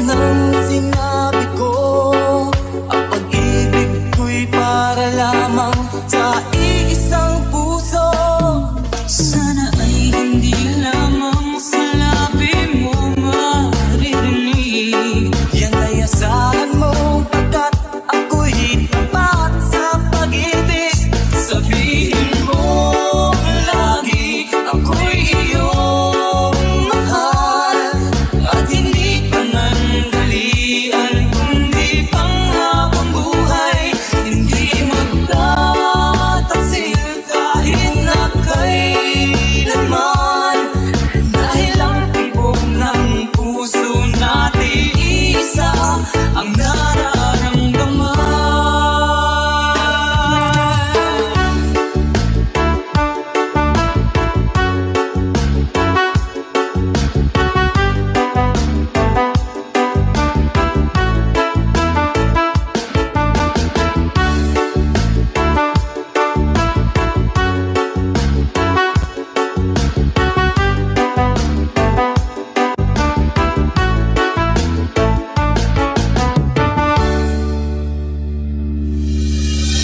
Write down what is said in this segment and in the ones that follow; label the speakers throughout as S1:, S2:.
S1: nang sinabi ko, ang pag-ibig ko'y para lamang sa iisang puso. Sana ay hindi lamang sa labi mo maririnig. Yan ay asahan mo, pagkat ako'y tapat sa pag-ibig. Sabihin mo lagi, ako'y iyong mahal, at hindi panandalian, kundi panghabang buhay. Hindi magtataksil kahit na kailanman, dahil ang tibok ng puso natin isa ang nararamdaman.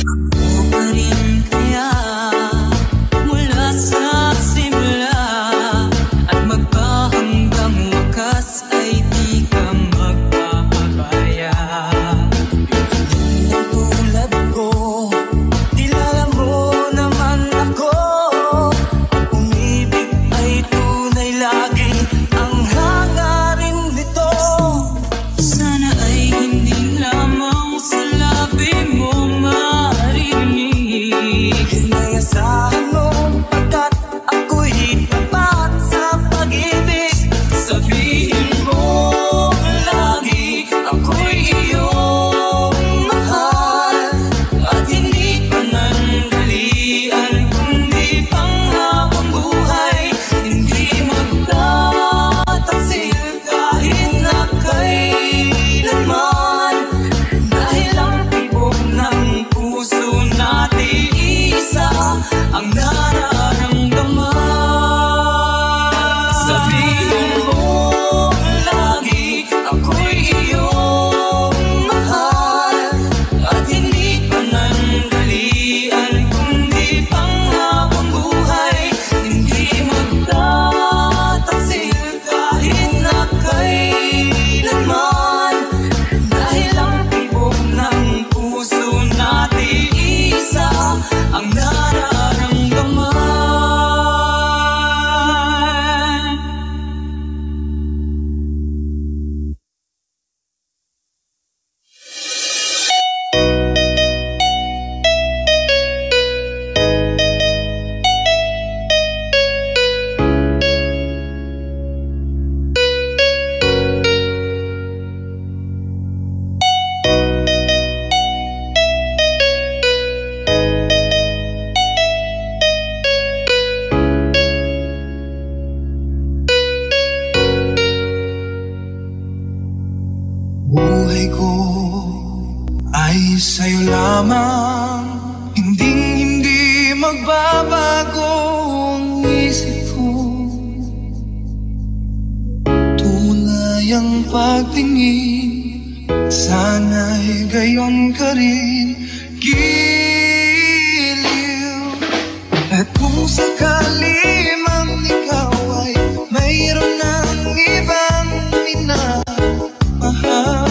S1: Ako pa rin kaya mula sa simula, at magpahanggang wakas ay di ka magpapabaya. Yung tulad ko, kilala mo naman ako. Ang umibig ay tunay, lagi ang hangarin nito. Sana ay hindi lamang sa labi mo maririnig. Inayasahan mo, pagkat ako'y tapat sa pag-ibig. Sabihin mo lagi, ako'y iyong mahal, at hindi panandalian, kundi panghabang buhay. Hindi magtataksil kahit na kailanman, dahil ang tibok ng puso natin isa ang nararamdaman. Sabihin mo lagi, ako'y iyong mahal, at hindi panandalian, kundi panghabang buhay. Hindi magtataksil kahit na kailanman, dahil ang tibok ng puso natin isa ang nararamdaman. Buhay ko ay sa'yo lamang, hindi magbabago ang isip ko. Tunay ang pagtingin, sana'y gayon ka rin, giliw. At kung sakali mang ikaw ay mayroon ng ibang minamahal,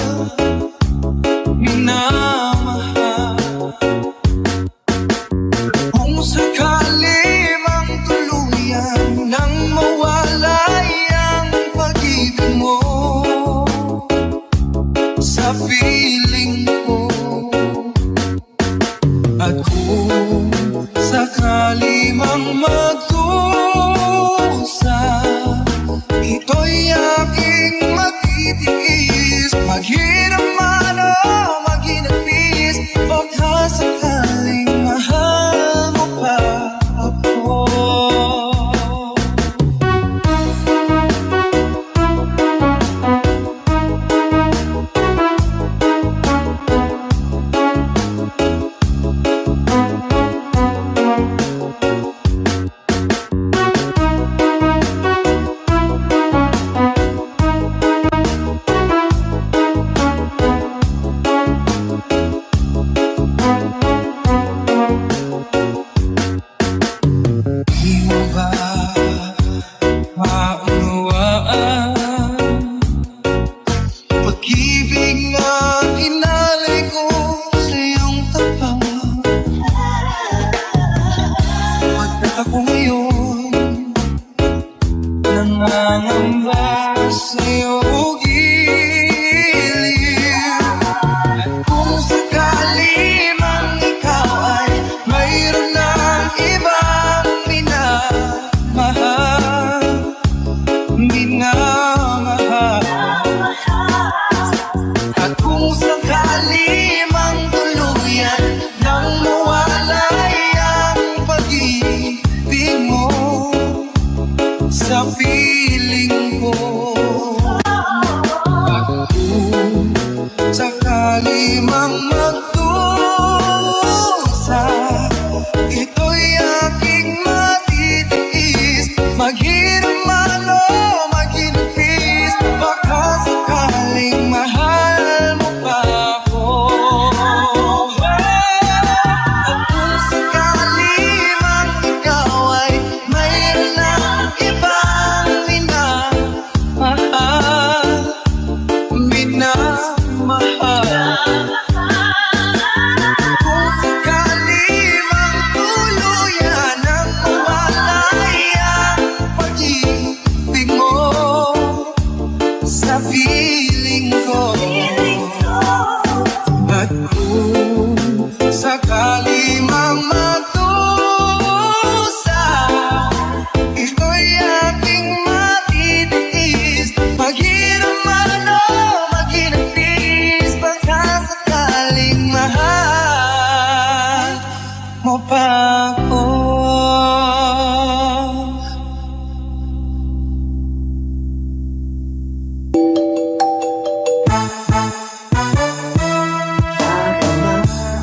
S1: kung sakali mang tuluyan nang mawalay ang pag-ibig mo sa piling ko, at kung sakali mang magdusa, ito'y aking matitiis. Maghirap man o maginagpis, baka sakaling mahal mo pa ako. At kung sakali mang tuluyan nang mawalay ang pag-ibig mo sa piling ko, at kung sakali mang magdusa, ito'y aking matitiis. Maghirap man o maghinapis, baka sakaling mahal mo pa ako. At kung sakali mang ikaw ay mayroon ng ibang minamahal, kung sakali mang tuluyan ang mawalay ang pag-ibig mo sa piling ko, at kung sakali mang magdusa, ito'y aking matitiis. Maghirap man o maghinapis, baka sakaling mahal mo pa ako.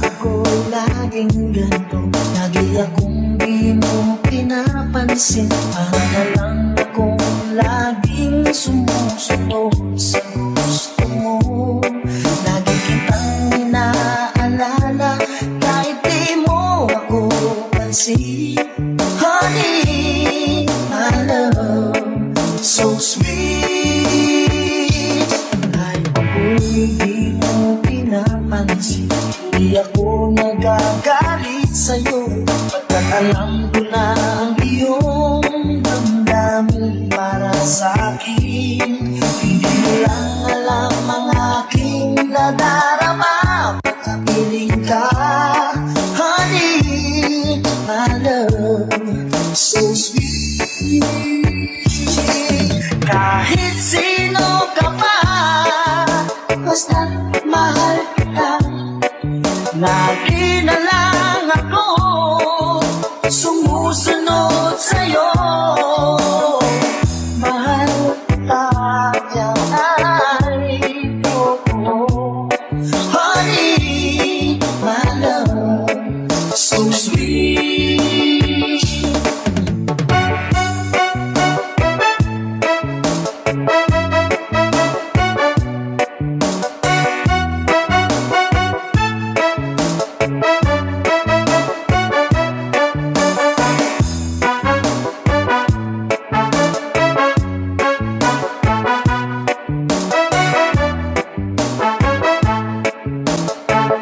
S2: Ako'y laging ganito, lagi akong di mo pinapansin. Para na lang akong laging sumusunod sa gusto mo. Lagi kitang inaalala kahit di mo ako pansin. Honey, my love, so sweet. Kahit ako'y di mo pinapansin, di ako nagagalit sa'yo, pagkat alam ko na ang iyong damdamin para sa'kin. Hindi mo lang alam ang aking nadarama pagkapiling ka. Honey, my love, so sweet. Kahit sino ka pa, basta't mahal kita. Lagi na lang ako sumusunod sa'yo. Mahal kita, yan ay totoo. Honey, my love, so sweet.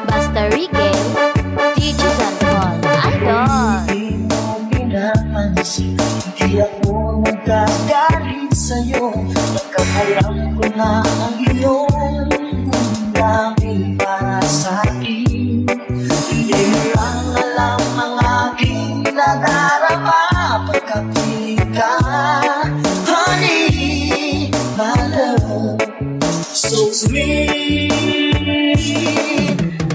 S3: Basta Ricky, Digital Ball, Idol.
S2: Hindi mo pinapansin, hindi ako nagagalit sa'yo, pagkat alam ko na ang iyong damdamin para sa'kin. Hindi mo lang alam ang aking nadarama pagkapiling ka. Honey, my love, so sweet.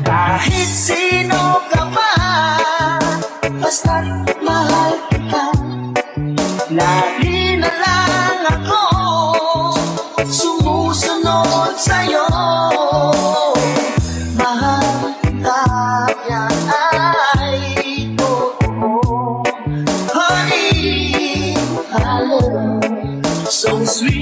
S2: Kahit sino ka pa, basta't mahal kita. Lagi na lang ako sumusunod sa'yo. Mahal kita, yan ay totoo. Honey, my love, so sweet.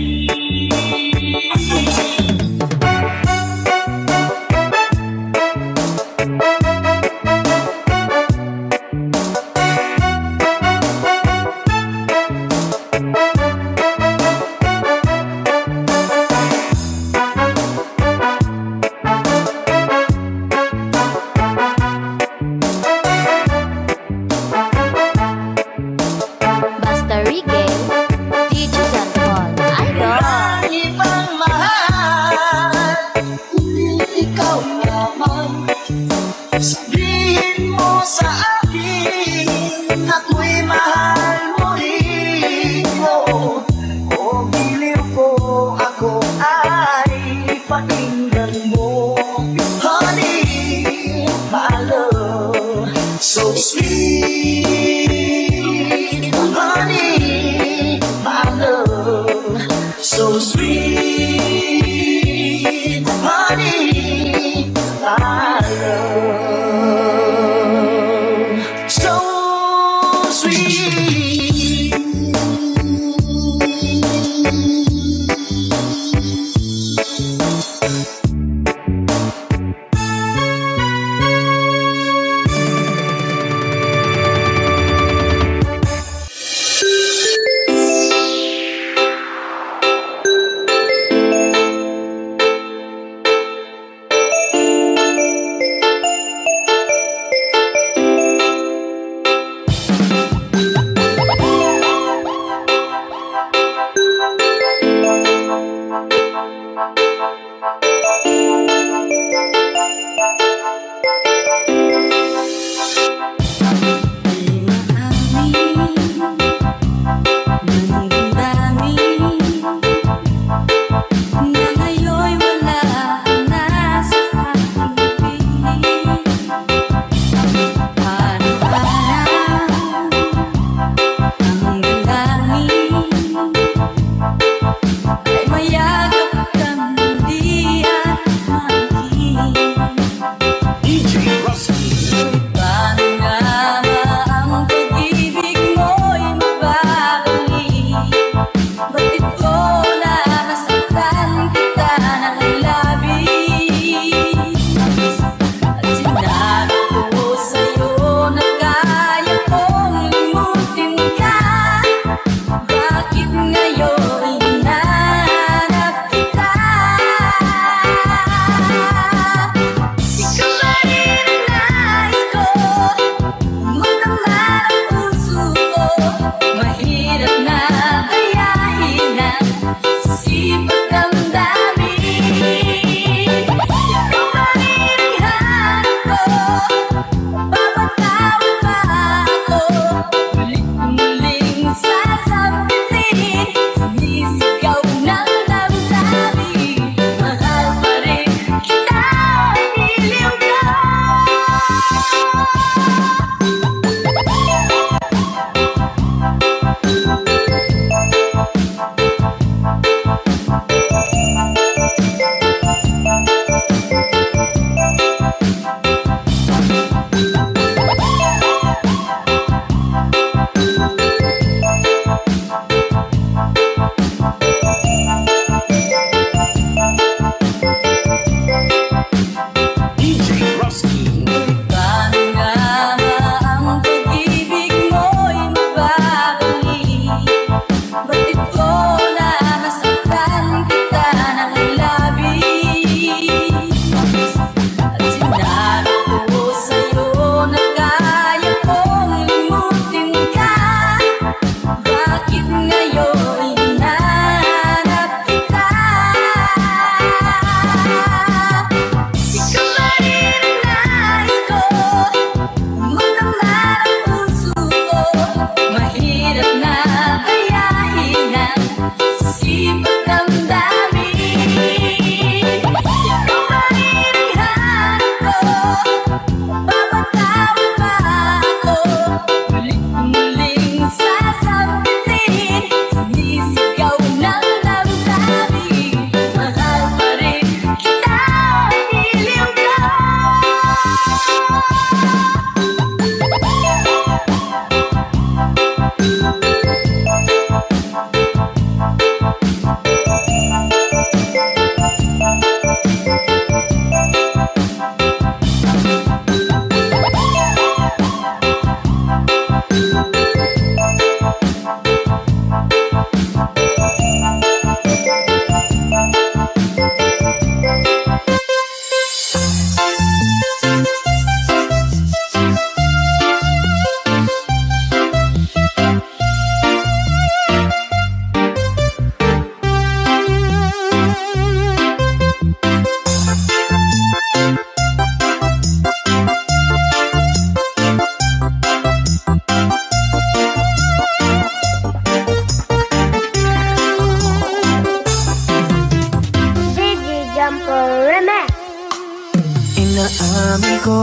S1: Inaamin ko,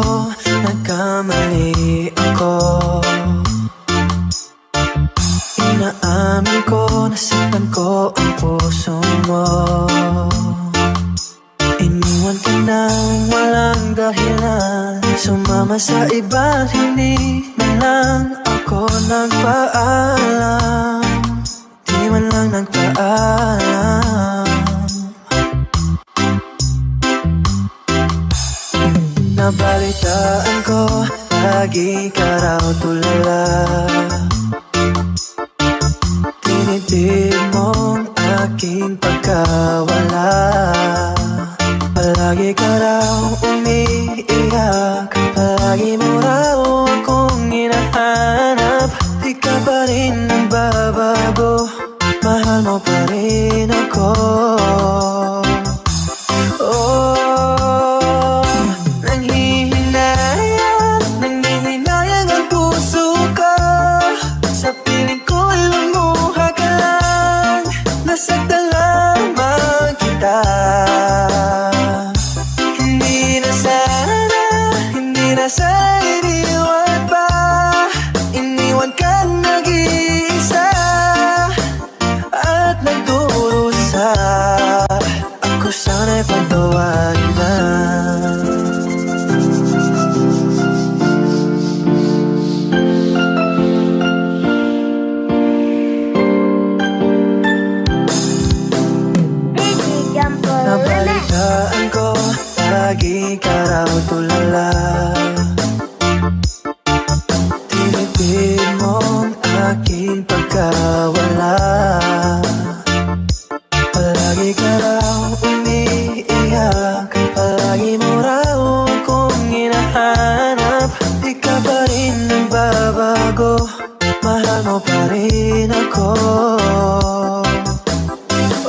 S1: nagkamali ako. Inaamin ko, nasaktan ko ang puso mo. Iniwan ka nang walang dahilan, sumama sa iba, hindi man lang ako nagpaalam. Di man lang nagpaalam. Nabalitaan ko, lagi ka raw tulala. Tinitid mong aking pagkawala. Palagi ka raw umiiyak, palagi mo raw akong hinahanap. Di ka pa rin nagbabago, mahal mo pa rin ako. lagi ka raw tulala. Tinipid mong aking pagkawala. Palagi ka raw umiiyak, palagi mo raw akong hinahanap. Di ka pa rin nagbabago, mahal mo pa rin ako.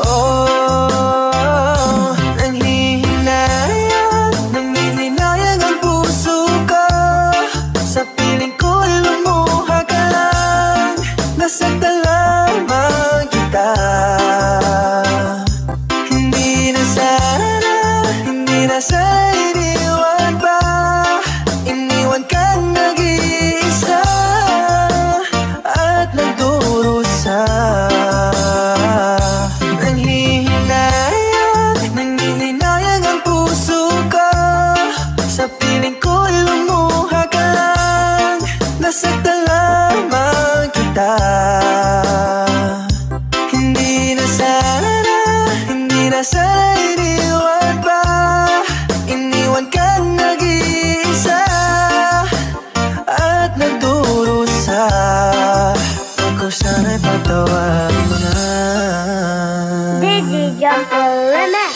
S1: Oh, nanghihinayang ang puso ko. Sa piling ko lumuha ka lang, nasaktan lamang kita. Hindi na sana iniwan pa. Iniwan kang nag-iisa at nagdurusa. Nanghihinayang ang puso ko. Sa piling ko lumuha ka lang, nasaktan lamang kita. Hindi na sana iniwan pa. Iniwan kang nag-iisa at nagdurusa. Ako sana'y patawarin mo na.
S3: DJ Jumper Remix.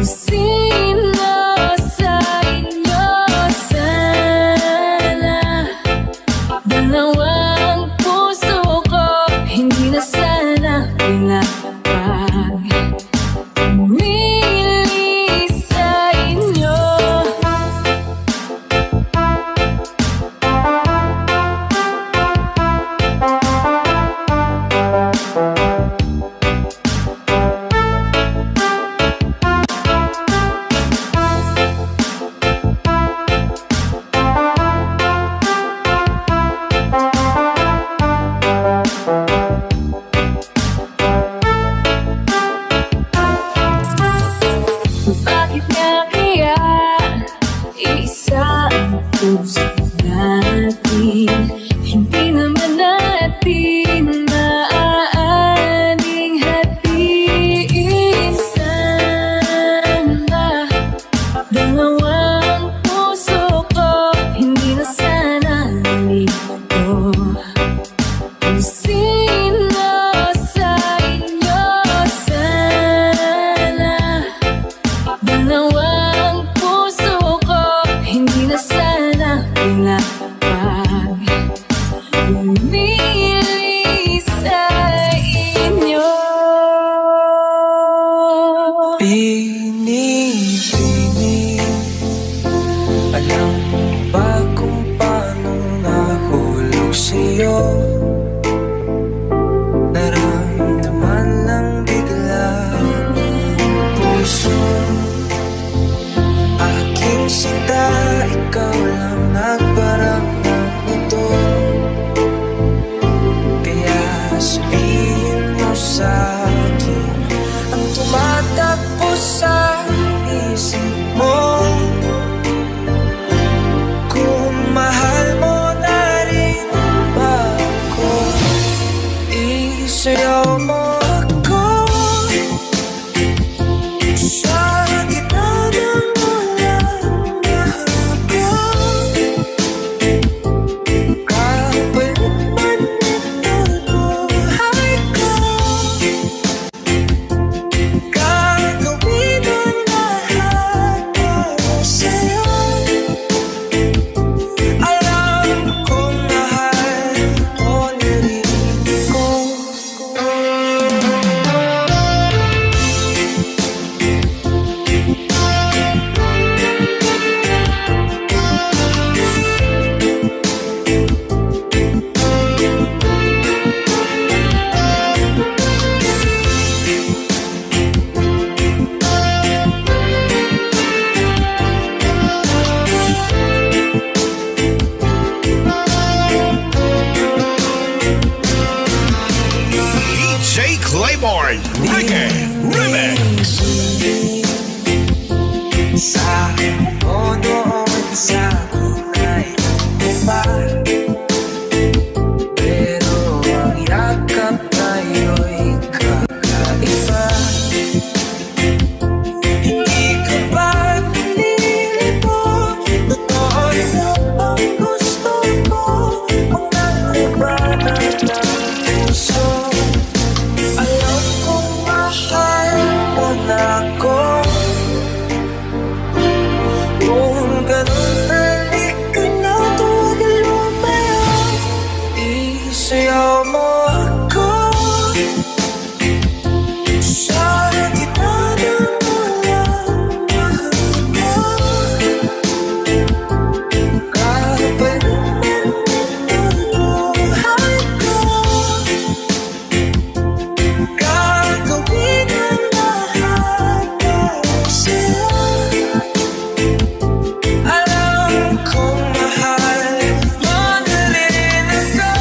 S4: Sino
S2: Bakit nga kaya iisa ang puso natin? Hindi naman natin maaaring hatiin. Sana dalawang puso ko, hindi na sana nalilito. Kung sino sa inyo, sana dalawang puso ko, hindi na sana pinapag umili sa inyo.
S1: Bini-bini, alam mo ba kung paano nahulog sa'yo? Naramdaman lang bigla ang puso. Aking sinta, ikaw lang nagparamdam nito. Kaya sabihin mo sa'kin ang tumatakbo sa isip mo. Kung mahal mo na rin ba ako, isayaw mo ako sa gitna ng ulan. Mahal ko, kapalit man ito'y buhay ko. Gagawin ang lahat para sa'yo. Alam kong mahal mo na rin ko.
S4: DJ Claymore Reggae Remix.
S1: Sa mo noon sa kulay ng ba, pero ang yakap tayo'y kakaiba. Hindi ka ba nalilito? Totoo na ang gusto ko, kung nanglabanan ng puso. Alam kong mahal mo na ako. Kung ganun, halika na, tuwagin lumayo. Isayaw mo ako sa gitna ng ulan. Mahal ko, kapalit man ito'y buhay ko. Gagawin ang lahat para sa'yo. Alam kong mahal mo na rin ako.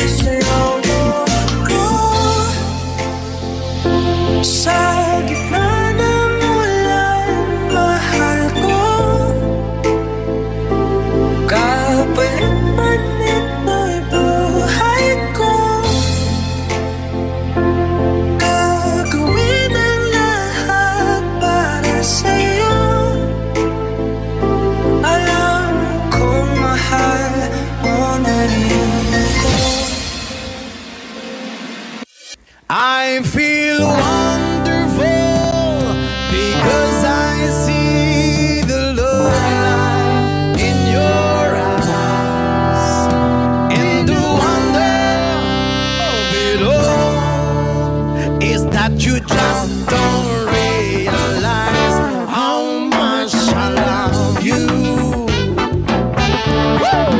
S1: Isayaw mo ako sa gitna ng ulan. Mahal ko, kapalit man ito'y buhay ko. Gagawin ang lahat para sa'yo. Alam kong mahal mo na rin ako.
S4: I feel wonderful because I see the love in your eyes, and the wonder of it all is that you just don't realize how much I love you. Woo!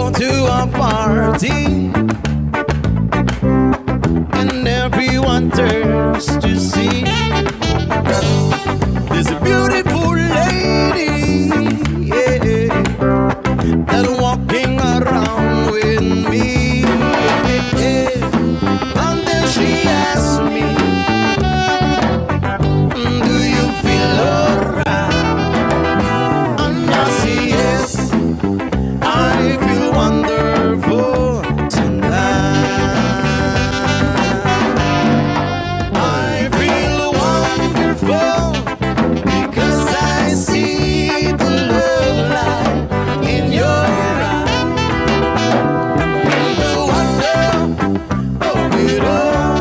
S4: go to a party and everyone turns to see there's a beautiful lady, yeah, that walking around with me, yeah. And then she asked me, do you feel alright? And I say yes, I feel wonderful tonight. I feel wonderful because I see the love light in your eyes. And the wonder of it all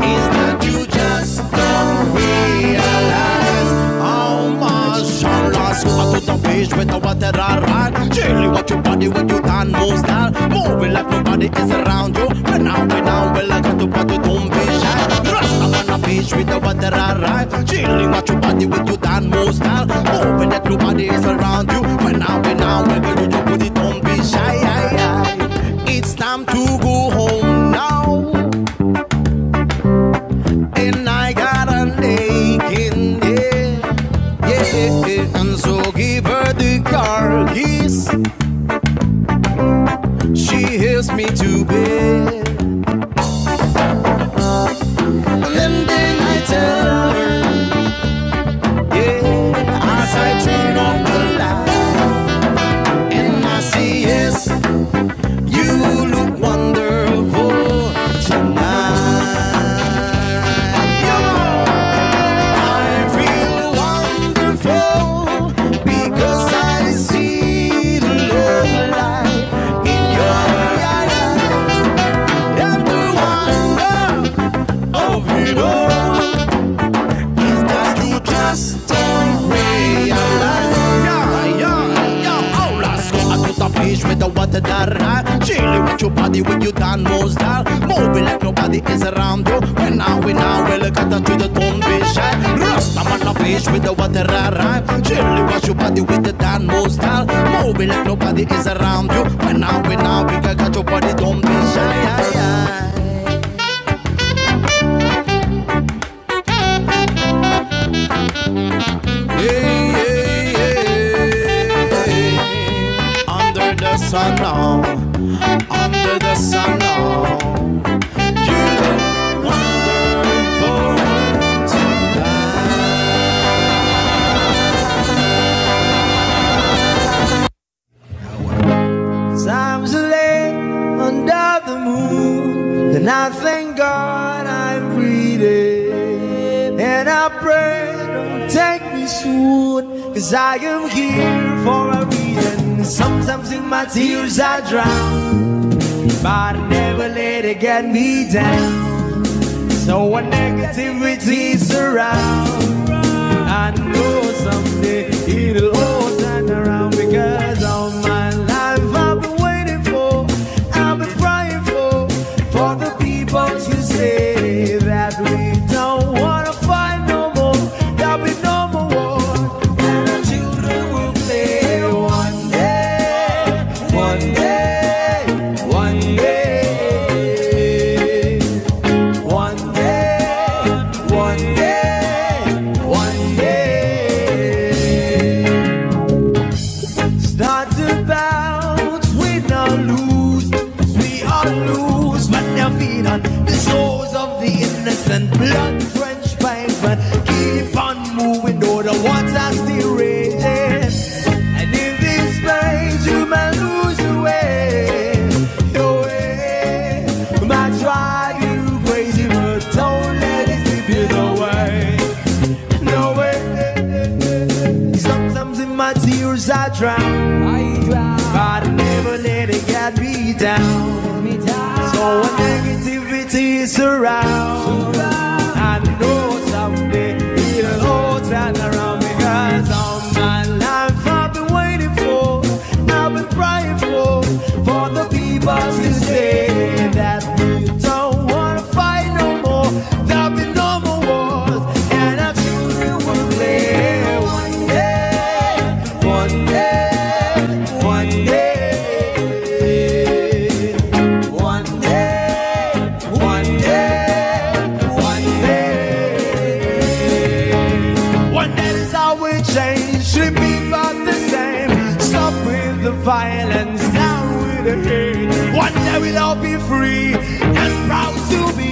S4: is that you just don't realize how much I lost. Go to the beach with the water right. Chilly what your body when you done moves down. Moving like nobody is around you. When I well I got to party, don't be shy. Rust up on the beach with the water right. Chilling what your body when you done moves down. Moving like nobody is around you. When I well girl you just put it, don't be shy. It's time to go home now. And I got a lake in there, yeah. And so give her the car keys. She hears me to bed. And then I tell her, yeah, as I turn off the light, and I say yes, you look wonderful tonight. I feel wonderful because I see the love light in your eyes. And the wonder of it all is that you just don't realize. Yeah. Oh, let's go out to the beach with the water that right. Chilling with your body when you done most down. Moving like nobody is around you. When I well got to the don't be shy. Rust I'm on the beach with the water right. Chilling with your body with the done most down. Moving like nobody is around you. When I we got your body, don't be shy. Under the sun now, under the sun now, you look wonderful tonight.
S1: Times late under the moon, and I thank God I'm breathing. And I pray, don't take me soon, 'cause I am here for a reason. Sometimes in my tears I drown, but I never let it get me down. So when negativity surround, I know someday it'll all turn around, because all my life I've been waiting for, I've been praying for the people to say that we don't wanna fight no more, there'll be no more war, and our children will play one day, one day, one day, one day, one day, one day. Start to bounce, we not lose, 'cause we all lose, but they're feed on the souls of the innocent, blood-drenched pavement. Keep on moving, though the water's still raging. And in this place, you might lose your way, your way. You might try you crazy, but don't let it slip you away. No way. Sometimes in my tears I drown, but I never let it get me down. So when negativity surrounds, I know someday it'll all turn around, because all my life I've been waiting for, I've been praying for the people to say that we don't wanna fight no more, there'll be no more wars, and our children will play one day, one day, one day.
S4: the hate. One day we'll all be free and proud to be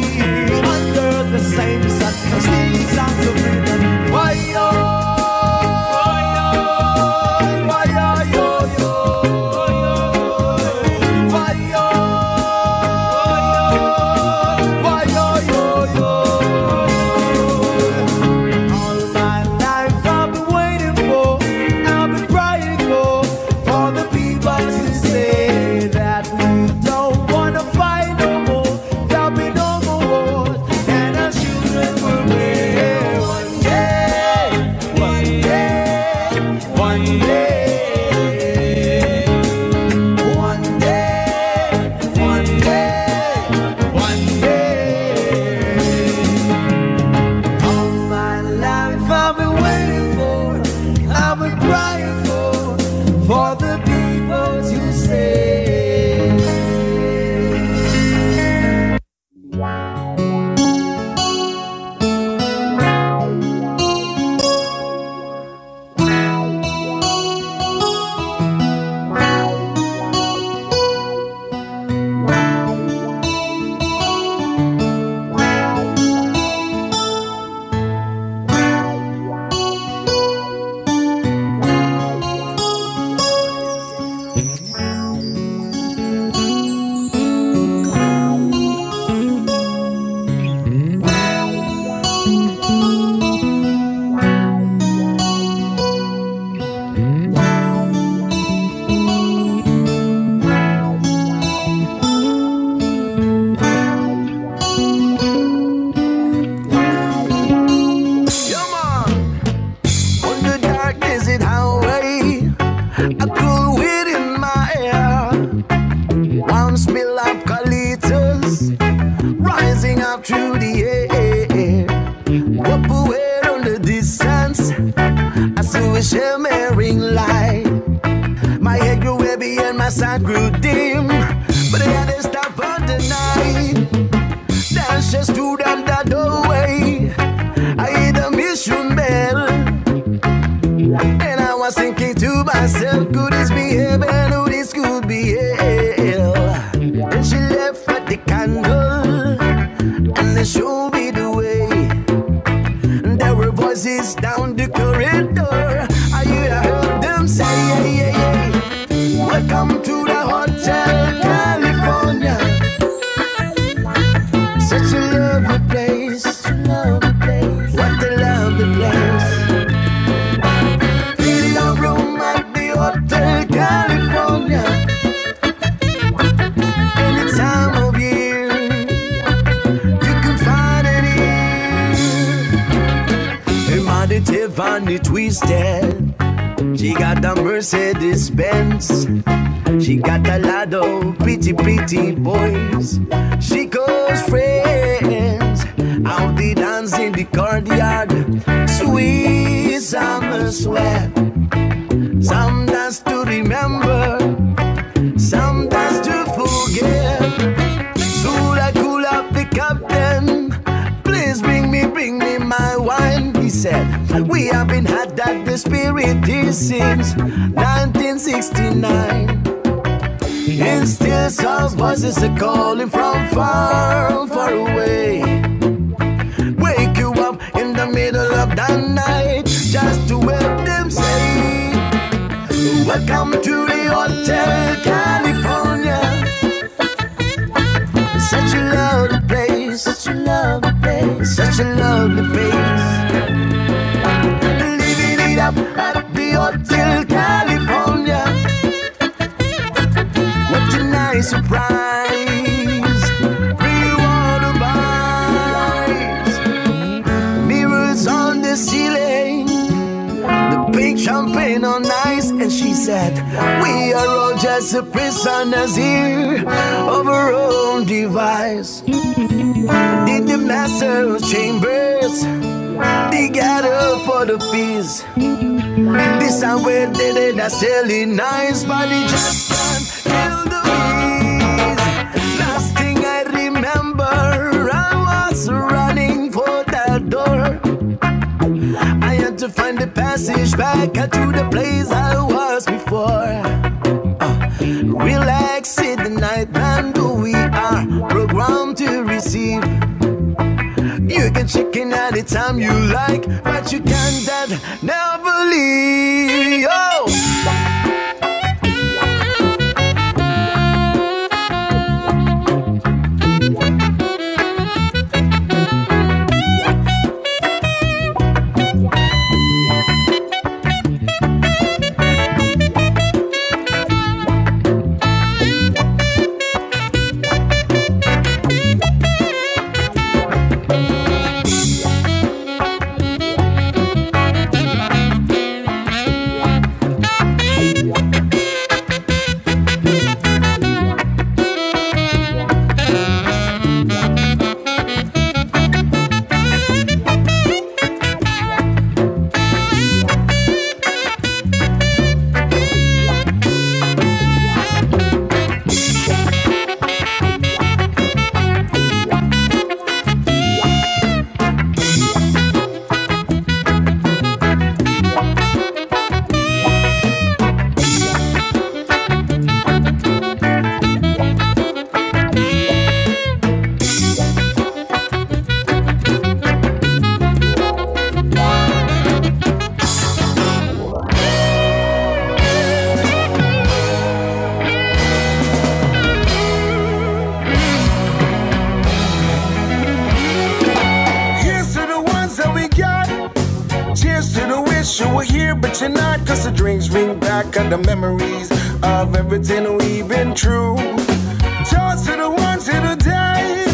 S4: under the same sun, singing songs of freedom. Why yo, why yo, yo, why yo, why yo, yo, yo. All my life I've been waiting for, I've been crying for the people to say that we don't wanna fight no more. There'll be no more wars, and our children will live one day, one day, one day, one day, one day, one day. All my life I've been waiting for, I've been crying for the people to say. On the dark desert highway, a cool wind in my air. Warm smell of eucalyptus rising up through the air. Up away on the distance, I saw a shimmering light. My head grew heavy and my sight grew dim, but I had to stop for the night. Then she stood on the doorway. I heard a mission bell, and I was thinking to myself, could this be heaven or this could be hell? Then she left with the candle and they showed me the way. And there were voices down the corridor. I heard them say, yeah, yeah, yeah. Welcome to the Hotel California. Such a lovely place, such a lovely place. What a lovely place. Feel your room at the Hotel California. Any time of year, you can find it here. Mother Tiffany Twisted, she got a Mercedes Benz. She got a lot of pretty, pretty boys. She calls friends out the dance in the courtyard. Sweet summer sweat. Some dance to remember, some dance to forget. So I cool up the captain. Please bring me my wine, he said. We have been had at the Spirit here since 1969. And still some voices are calling from far, far away. Wake you up in the middle of the night just to hear them say, welcome to the Hotel California. Such a lovely place, such a lovely place, such a lovely place. Living it up at the Hotel California. What a nice surprise. Free water vibes. Mirrors on the ceiling. The pink champagne on ice. And she said, we are all just prisoners here of our own device. Did the master chambers, they gather for the feast. This time we did it, that's really nice, but it just can't kill the bees. Last thing I remember, I was running for that door. I had to find the passage back to the place I was before. Relaxing get and we are programmed to receive. You can check in anytime you like, but you can't never leave. Oh. The memories of everything we've been through. Toast to the ones who died.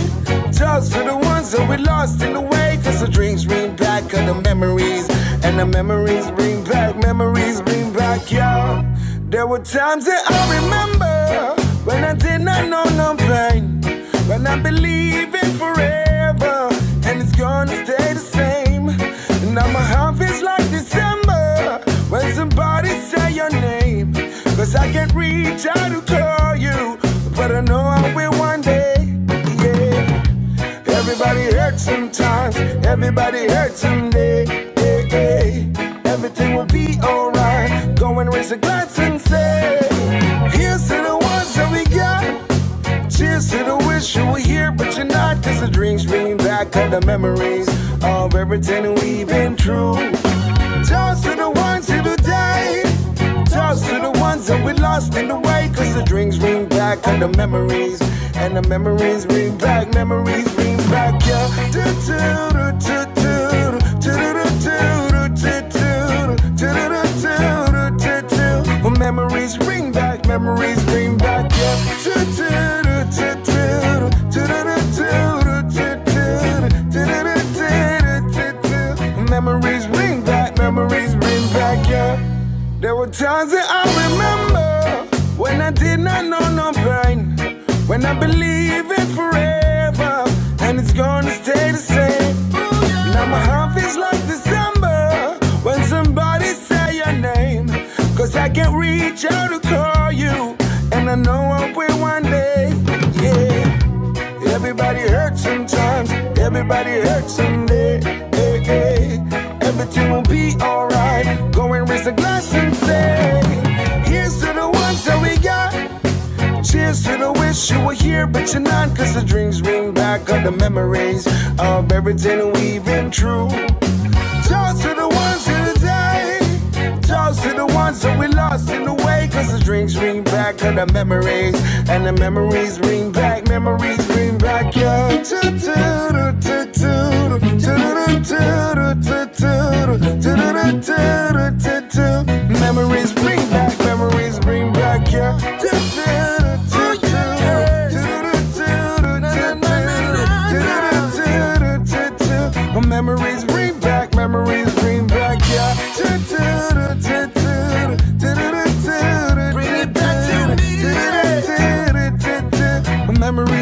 S4: Toast to the ones that we lost in the way. Cause the dreams bring back the memories. And the memories bring back, yeah. There were times that I remember when I did not know no pain. When I believe in forever and it's gonna stay the same. Now my heart feels like December when somebody say your name. Cause I can't reach out to call you, but I know I will one day, yeah. Everybody hurts sometimes, everybody hurts someday, yeah, yeah. Everything will be alright. Go and raise a glass and say, here's to the ones that we got. Cheers to the wish you were here, but you're not. Cause the dreams bring back all the memories of everything we've been through. Toast to the ones who died. Toast to the ones that we lost in the way. Cause the dreams bring back all the memories. And the memories bring back, yeah. Memories bring back, yeah. Memories bring back, yeah. There were times that I remember when I did not know no pain. When I believe in forever and it's gonna stay the same. Now my heart feels like December when somebody say your name. Cause I can't reach out to call you, and I know I will one day, yeah. Everybody hurts sometimes, everybody hurts someday, hey, hey. Everything will be alright. Go and raise a glass and say, here's to the ones that we got. Cheers to the wish you were here, but you're not. Cause the dreams bring back all the memories of everything we've been through. Toast to the ones who died. Toast to the ones that we lost in the way. Cause the dreams bring back all the memories. And the memories bring back, yeah. Memories bring back, yeah. Memories bring back, yeah. Bring it back to me. Memories